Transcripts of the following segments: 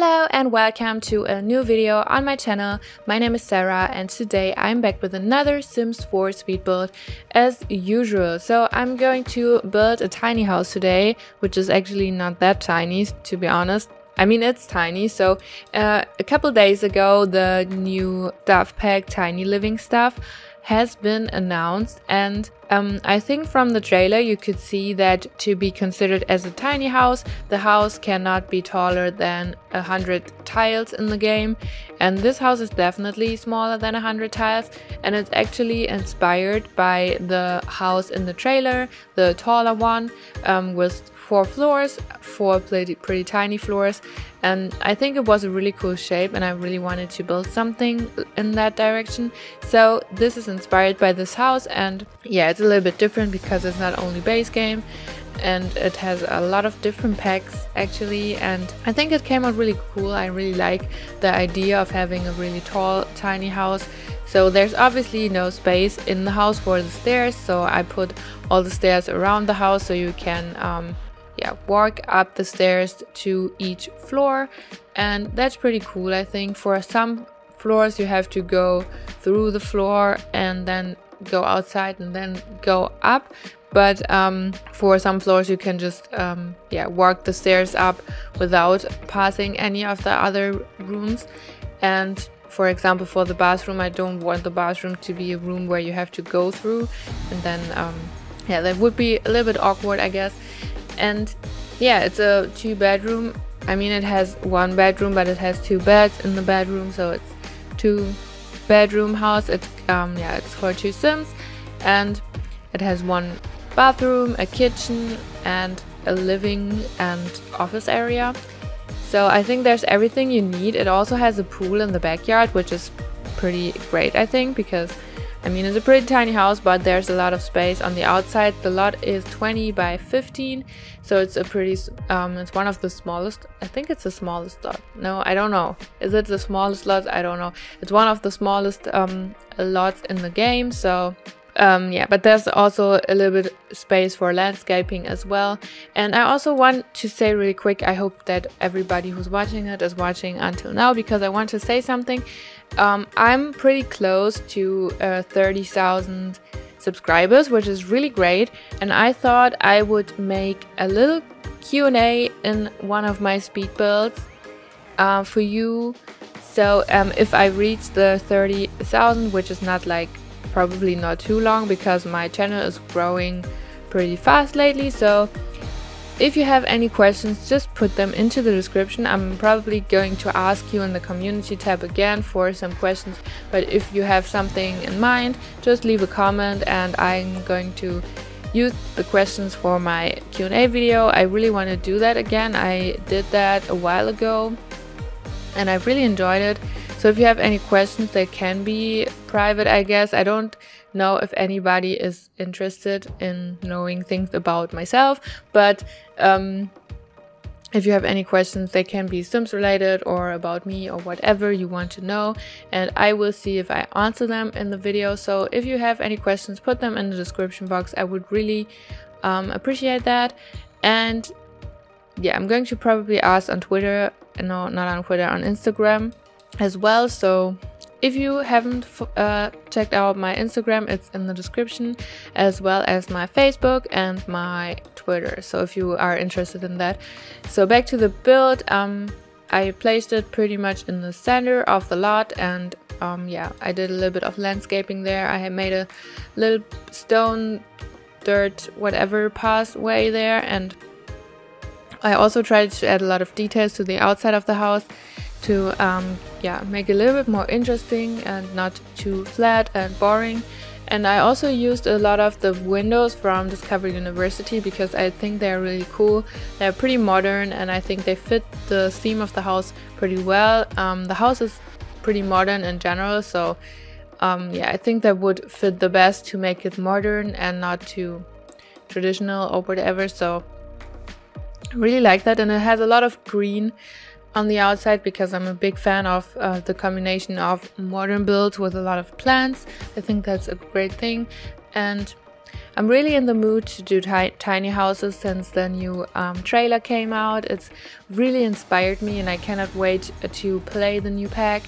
Hello and welcome to a new video on my channel. My name is Sarah and today I'm back with another Sims 4 speed build as usual. So I'm going to build a tiny house today, which is actually not that tiny to be honest. I mean, it's tiny. So a couple days ago the new stuff pack Tiny Living stuff has been announced, and I think from the trailer you could see that to be considered as a tiny house, the house cannot be taller than 100 tiles in the game, and this house is definitely smaller than 100 tiles, and it's actually inspired by the house in the trailer, the taller one, with 4 floors, 4 pretty tiny floors, and I think it was a really cool shape and I really wanted to build something in that direction. So this is inspired by this house, and yeah, it's a little bit different because it's not only base game and it has a lot of different packs actually, and I think it came out really cool. I really like the idea of having a really tall tiny house. So there's obviously no space in the house for the stairs, so I put all the stairs around the house so you can walk up the stairs to each floor, and that's pretty cool. I think for some floors you have to go through the floor and then go outside and then go up, but for some floors you can just walk the stairs up without passing any of the other rooms. And for example, for the bathroom, I don't want the bathroom to be a room where you have to go through, and then that would be a little bit awkward, I guess. And yeah, it's a 2-bedroom. I mean, it has 1 bedroom, but it has 2 beds in the bedroom, so it's 2-bedroom house. It's for 2 Sims, and it has 1 bathroom, a kitchen, and a living and office area. So I think there's everything you need. It also has a pool in the backyard, which is pretty great, I think, because I mean, it's a pretty tiny house, but there's a lot of space on the outside. The lot is 20 by 15, so it's a pretty, it's one of the smallest. I think it's the smallest lot. No, I don't know. Is it the smallest lot? I don't know. It's one of the smallest lots in the game, so but there's also a little bit space for landscaping as well. And I also want to say really quick, I hope that everybody who's watching it is watching until now, because I want to say something. I'm pretty close to 30,000 subscribers, which is really great, and I thought I would make a little Q&A in one of my speed builds for you. So if I reach the 30,000, which is not like probably not too long because my channel is growing pretty fast lately, so if you have any questions, just put them into the description. I'm probably going to ask you in the community tab again for some questions, but if you have something in mind, just leave a comment and I'm going to use the questions for my Q&A video. I really want to do that again. I did that a while ago and I really enjoyed it. So if you have any questions, they can be private, I guess. I don't know if anybody is interested in knowing things about myself, but if you have any questions, they can be Sims related or about me or whatever you want to know, and I will see if I answer them in the video. So if you have any questions, put them in the description box. I would really appreciate that. And yeah, I'm going to probably ask on Twitter, no, not on Twitter, on Instagram as well. So if you haven't checked out my Instagram, it's in the description, as well as my Facebook and my Twitter, so if you are interested in that. So back to the build, I placed it pretty much in the center of the lot, and I did a little bit of landscaping there. I had made a little stone, dirt, whatever pathway there, and I also tried to add a lot of details to the outside of the house to make it a little bit more interesting and not too flat and boring. And I also used a lot of the windows from Discovery University because I think they're really cool. They're pretty modern and I think they fit the theme of the house pretty well. The house is pretty modern in general, so I think that would fit the best to make it modern and not too traditional or whatever. So I really like that, and it has a lot of green on the outside because I'm a big fan of the combination of modern builds with a lot of plants. I think that's a great thing, and I'm really in the mood to do tiny houses since the new trailer came out. It's really inspired me and I cannot wait to play the new pack.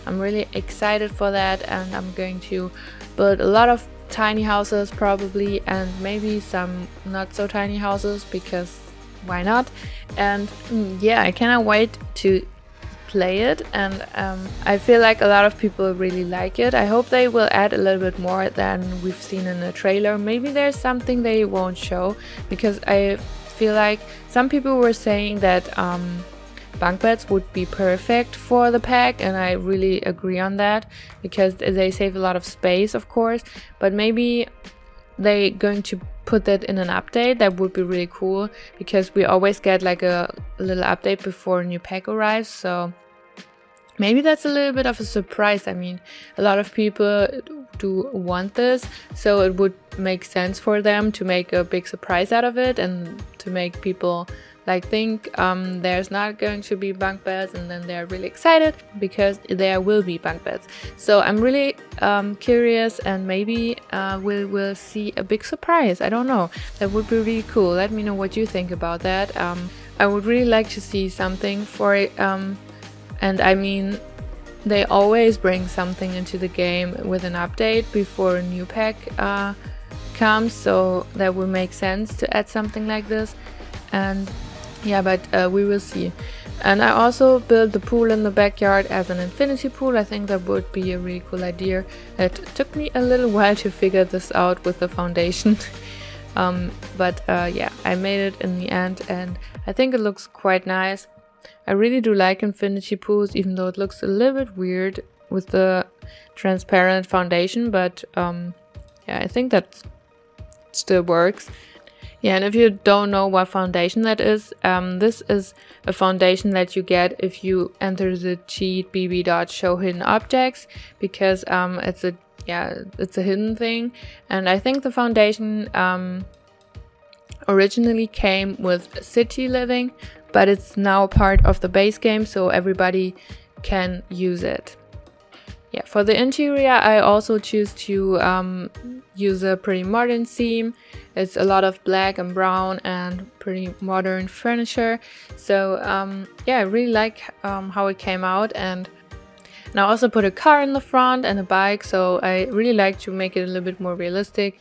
I'm really excited for that, and I'm going to build a lot of tiny houses probably, and maybe some not so tiny houses, because why not? And yeah, I cannot wait to play it, and I feel like a lot of people really like it. I hope they will add a little bit more than we've seen in the trailer. Maybe there's something they won't show, because I feel like some people were saying that bunk beds would be perfect for the pack, and I really agree on that, because they save a lot of space, of course, but maybe they're going to put that in an update. That would be really cool, because we always get like a little update before a new pack arrives, so maybe that's a little bit of a surprise. I mean, a lot of people do want this, so it would make sense for them to make a big surprise out of it, and to make people like think there's not going to be bunk beds, and then they're really excited because there will be bunk beds. So I'm really curious, and maybe we'll see a big surprise. I don't know, that would be really cool. Let me know what you think about that. I would really like to see something for it, and I mean, they always bring something into the game with an update before a new pack comes, so that would make sense to add something like this. And yeah, but we will see. And I also built the pool in the backyard as an infinity pool. I think that would be a really cool idea. It took me a little while to figure this out with the foundation. But yeah, I made it in the end, and I think it looks quite nice. I really do like infinity pools, even though it looks a little bit weird with the transparent foundation, but yeah, I think that still works. Yeah, and if you don't know what foundation that is, this is a foundation that you get if you enter the cheat bb.showhiddenobjects, because it's a hidden thing. And I think the foundation originally came with City Living, but it's now part of the base game, so everybody can use it. Yeah, for the interior, I also choose to use a pretty modern theme. It's a lot of black and brown and pretty modern furniture. So yeah, I really like how it came out. And I also put a car in the front and a bike, so I really like to make it a little bit more realistic.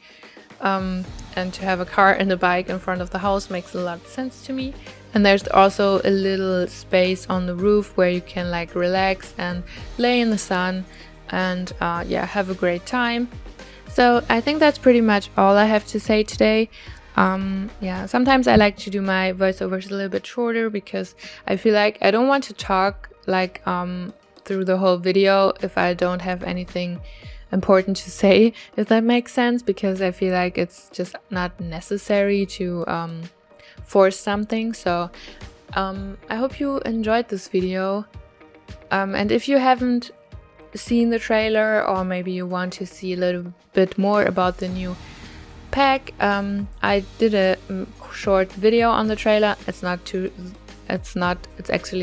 And to have a car and a bike in front of the house makes a lot of sense to me. And there's also a little space on the roof where you can like relax and lay in the sun and yeah, have a great time. So I think that's pretty much all I have to say today. Yeah, sometimes I like to do my voiceovers a little bit shorter, because I feel like I don't want to talk like through the whole video if I don't have anything important to say, if that makes sense, because I feel like it's just not necessary to force something. So I hope you enjoyed this video, and if you haven't seen the trailer, or maybe you want to see a little bit more about the new pack, I did a short video on the trailer. It's actually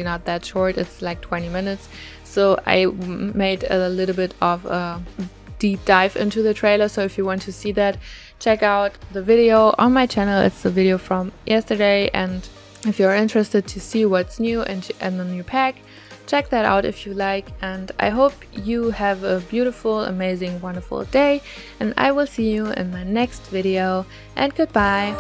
not that short, it's like 20 minutes. So I made a little bit of a deep dive into the trailer, so if you want to see that, check out the video on my channel. It's the video from yesterday, and if you're interested to see what's new and the new pack, check that out if you like. And I hope you have a beautiful, amazing, wonderful day, and I will see you in my next video, and goodbye.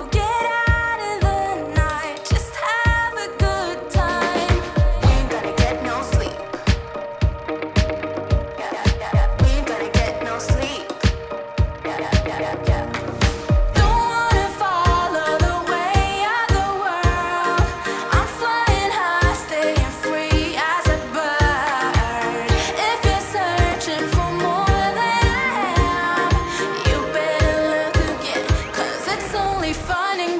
Fun and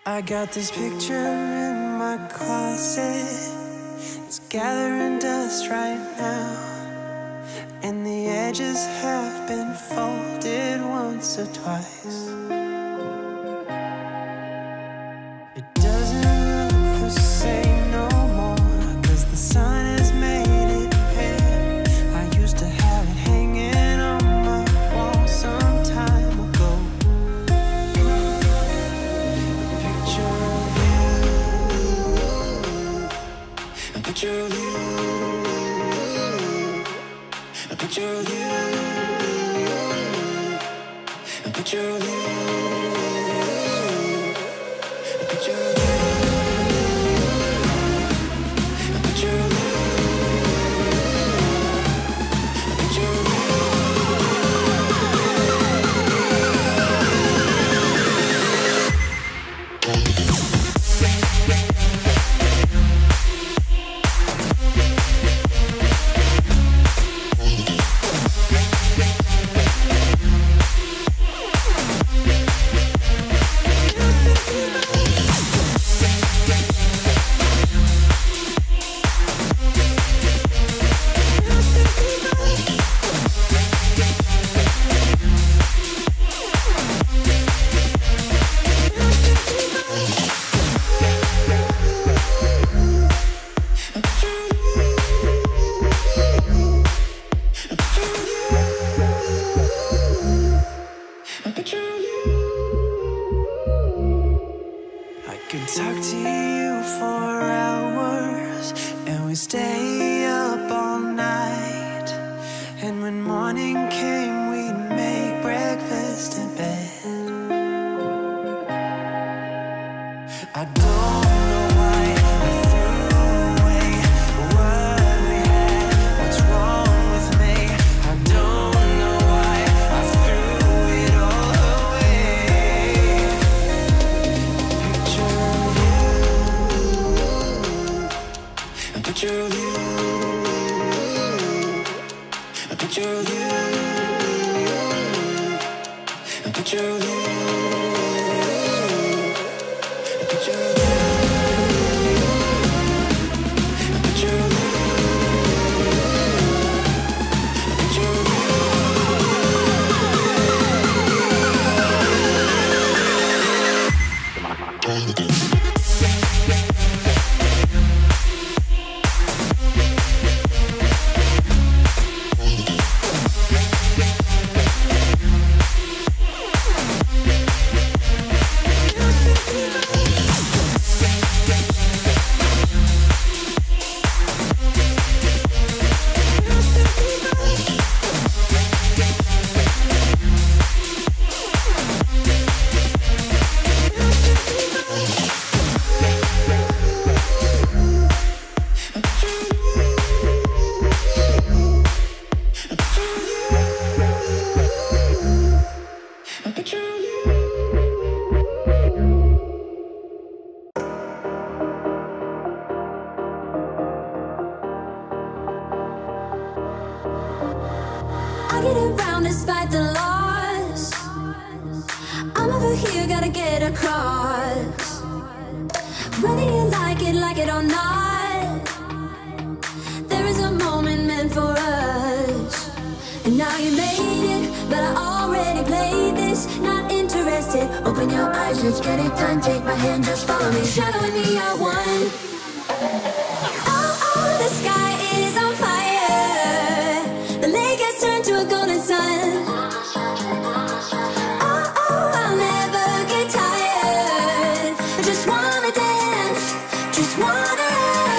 I got this picture in my closet. It's gathering dust right now, and the edges have been folded once or twice. It doesn't look the same no more, 'cause the sun has made it pale. I used to have it hanging on my wall some time ago. A picture of you, a picture of you, a picture of you, a picture of you. Talk to you for hours, and we stay up all night. And when morning came, we'd make breakfast in bed. I don't know why I threw away what we had. What's wrong with me? I don't know why I threw it all away. A picture of you, a picture of you, a picture of you, a picture of you, a picture of you, a picture of you. I get around despite the loss. I'm over here, gotta get across. Whether you like it or not, there is a moment meant for us. And now you made it, but I already played this. Not interested, open your eyes, let's get it done. Take my hand, just follow me, shadow and me are one. Oh, oh, the sky is on fire. The lake has turned to a golden sun. Oh, oh, I'll never get tired. I just wanna dance, just wanna run.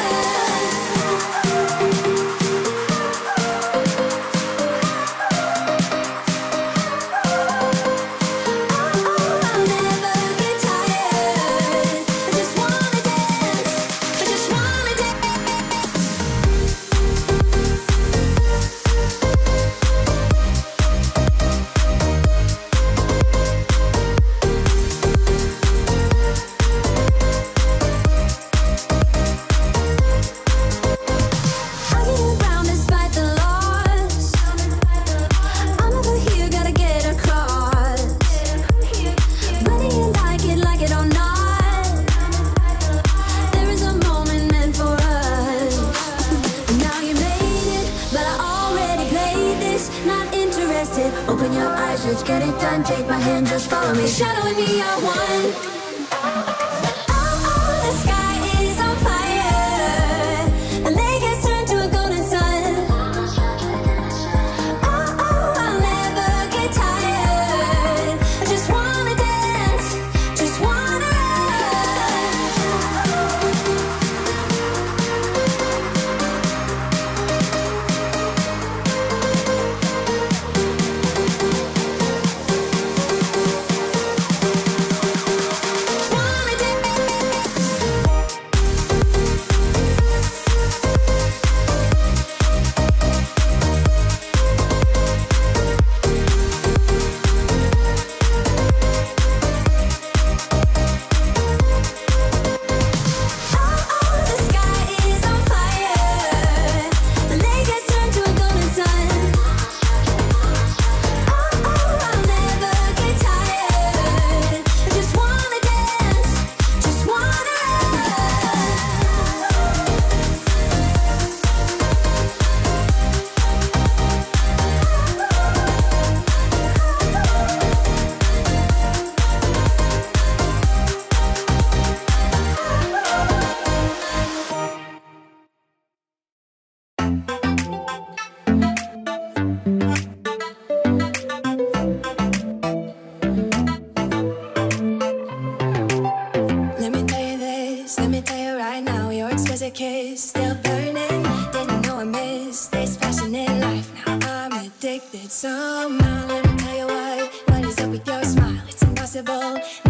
Oh, oh, I'll never get tired. I just wanna dance, I just wanna dance. close, let's get it done. Take my hand, just follow me. Shadow and me are one. Oh, oh, the sky is on fire. The lake has turned to a golden sun. Oh, oh, I'll never get tired. I just wanna dance, just wanna kiss, still burning. Didn't know I missed this passionate life. Now I'm addicted somehow. Let me tell you what is up with your smile? It's impossible.